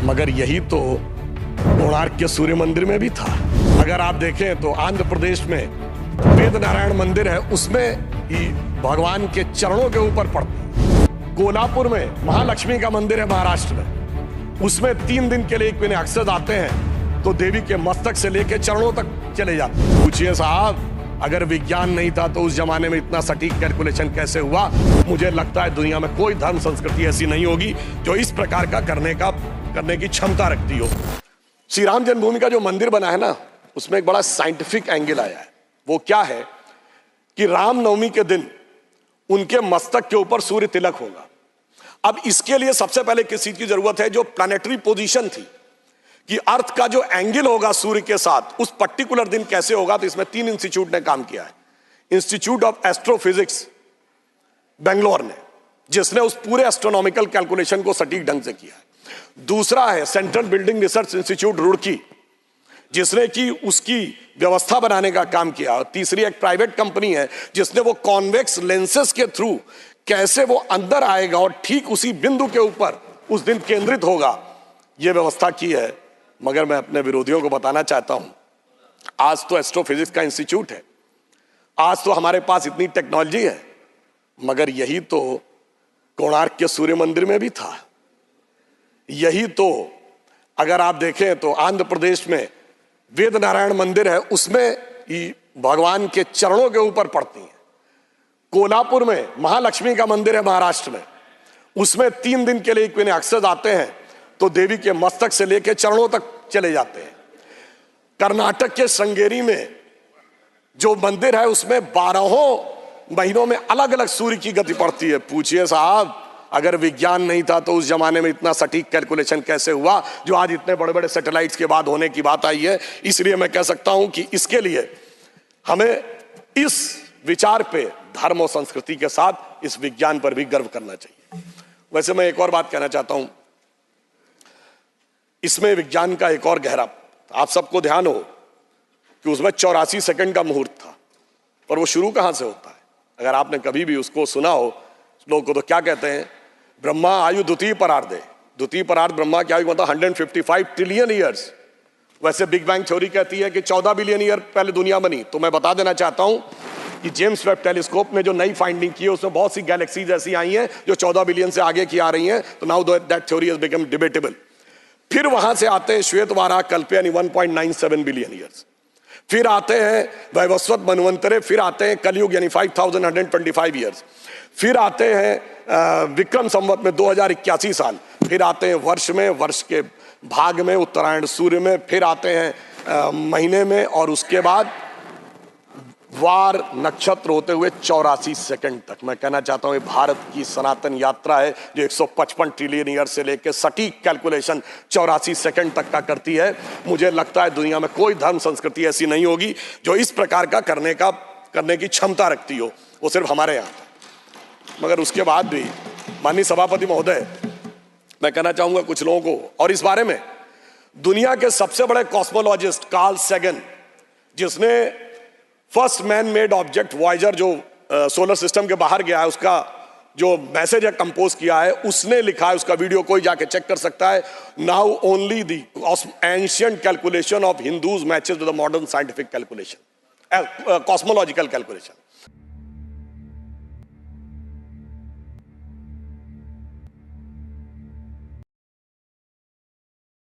मगर यही तो कोणार्क के सूर्य मंदिर में भी था। अगर आप देखें तो आंध्र प्रदेश में वेद नारायण मंदिर है, उसमें ही भगवान के चरणों के ऊपर पड़ता है। कोल्हापुर में महालक्ष्मी का मंदिर है महाराष्ट्र में, उसमें 3 दिन के लिए एक महीने अक्सर आते हैं तो देवी के मस्तक से लेकर चरणों तक चले जाते हैं। पूछिए साहब, अगर विज्ञान नहीं था तो उस जमाने में इतना सटीक कैलकुलेशन कैसे हुआ? मुझे लगता है दुनिया में कोई धर्म संस्कृति ऐसी नहीं होगी जो इस प्रकार का करने की क्षमता रखती हो। श्री राम जन्मभूमि का जो मंदिर बना है ना, उसमें एक बड़ा साइंटिफिक एंगल आया है। वो क्या है कि रामनवमी के दिन उनके मस्तक के ऊपर सूर्य तिलक होगा। अब इसके लिए सबसे पहले किस चीज की जरूरत है? जो प्लैनेटरी पोजीशन थी कि अर्थ का जो एंगल होगा सूर्य के साथ उस पर्टिकुलर दिन कैसे होगा, तो इसमें 3 इंस्टीट्यूट ने काम किया है। इंस्टीट्यूट ऑफ एस्ट्रोफिजिक्स बेंगलोर ने, जिसने उस पूरे एस्ट्रोनॉमिकल कैलकुलेशन को सटीक ढंग से किया है। दूसरा है central building research institute Roorkee, जिसने कि उसकी व्यवस्था बनाने का काम किया। और तीसरी एक प्राइवेट कंपनी है जिसने वो कॉन्वेक्स लेंसेस के थ्रू कैसे वो अंदर आएगा और ठीक उसी बिंदु के ऊपर उस दिन केंद्रित होगा, ये व्यवस्था की है। मगर मैं अपने विरोधियों को बताना चाहता हूं, आज तो एस्ट्रोफिजिक्स का इंस्टीट्यूट है, आज तो हमारे पास इतनी टेक्नोलॉजी है, मगर यही तो कोणार्क के सूर्य मंदिर में भी था। यही तो अगर आप देखें तो आंध्र प्रदेश में वेद नारायण मंदिर है, उसमें ही भगवान के चरणों के ऊपर पड़ती है। कोल्हापुर में महालक्ष्मी का मंदिर है महाराष्ट्र में, उसमें 3 दिन के लिए एक महीने अक्सर आते हैं तो देवी के मस्तक से लेकर चरणों तक चले जाते हैं। कर्नाटक के श्रृंगेरी में जो मंदिर है उसमें 12 महीनों में अलग अलग सूर्य की गति पड़ती है। पूछिए साहब, अगर विज्ञान नहीं था तो उस जमाने में इतना सटीक कैलकुलेशन कैसे हुआ जो आज इतने बड़े बड़े सैटेलाइट्स के बाद होने की बात आई है? इसलिए मैं कह सकता हूं कि इसके लिए हमें इस विचार पे धर्म और संस्कृति के साथ इस विज्ञान पर भी गर्व करना चाहिए। वैसे मैं एक और बात कहना चाहता हूं, इसमें विज्ञान का एक और गहरा, आप सबको ध्यान हो कि उसमें 84 सेकंड का मुहूर्त था, पर वो शुरू कहां से होता है? अगर आपने कभी भी उसको सुना हो, लोग को तो क्या कहते हैं, ब्रह्मा आयु द्वितीय परार्धे, द्वितीय परार्ध ब्रह्मा की आयु मतलब 155 ट्रिलियन ईयर्स। वैसे बिग बैंग थ्योरी कहती है कि 14 बिलियन ईयर पहले दुनिया बनी। तो मैं बता देना चाहता हूं कि जेम्स वेब टेलीस्कोप ने जो नई फाइंडिंग की है उसमें बहुत सी गैलेक्सीज ऐसी आई हैं जो 14 बिलियन से आगे की आ रही हैं। तो now that theory has become debatable. फिर वहां से आते हैं श्वेत वाराह कल्प यानी 1.97 बिलियन ईयर्स, फिर आते हैं वैवस्वत मनवंतरे, फिर आते हैं कलयुग यानी 5125 ईयर्स, फिर आते हैं विक्रम संवत में 2081 साल, फिर आते हैं वर्ष के भाग में, उत्तरायण सूर्य में, फिर आते हैं महीने में, और उसके बाद वार नक्षत्र होते हुए 84 सेकंड तक। मैं कहना चाहता हूं ये भारत की सनातन यात्रा है जो 155 ट्रिलियन ईयर से लेकर सटीक कैलकुलेशन 84 सेकंड तक का करती है। मुझे लगता है दुनिया में कोई धर्म संस्कृति ऐसी नहीं होगी जो इस प्रकार का करने की क्षमता रखती हो, वो सिर्फ हमारे यहाँ। मगर उसके बाद भी माननीय सभापति महोदय, मैं कहना चाहूंगा कुछ लोगों को, और इस बारे में दुनिया के सबसे बड़े कॉस्मोलॉजिस्ट कार्ल सैगन, जिसने first man made object Voyager जो सोलर सिस्टम के बाहर गया है उसका जो मैसेज है कंपोज किया है, उसने लिखा है, उसका वीडियो कोई जाके चेक कर सकता है। Now only the ancient calculation of Hindus matches with the modern scientific calculation, cosmological calculation.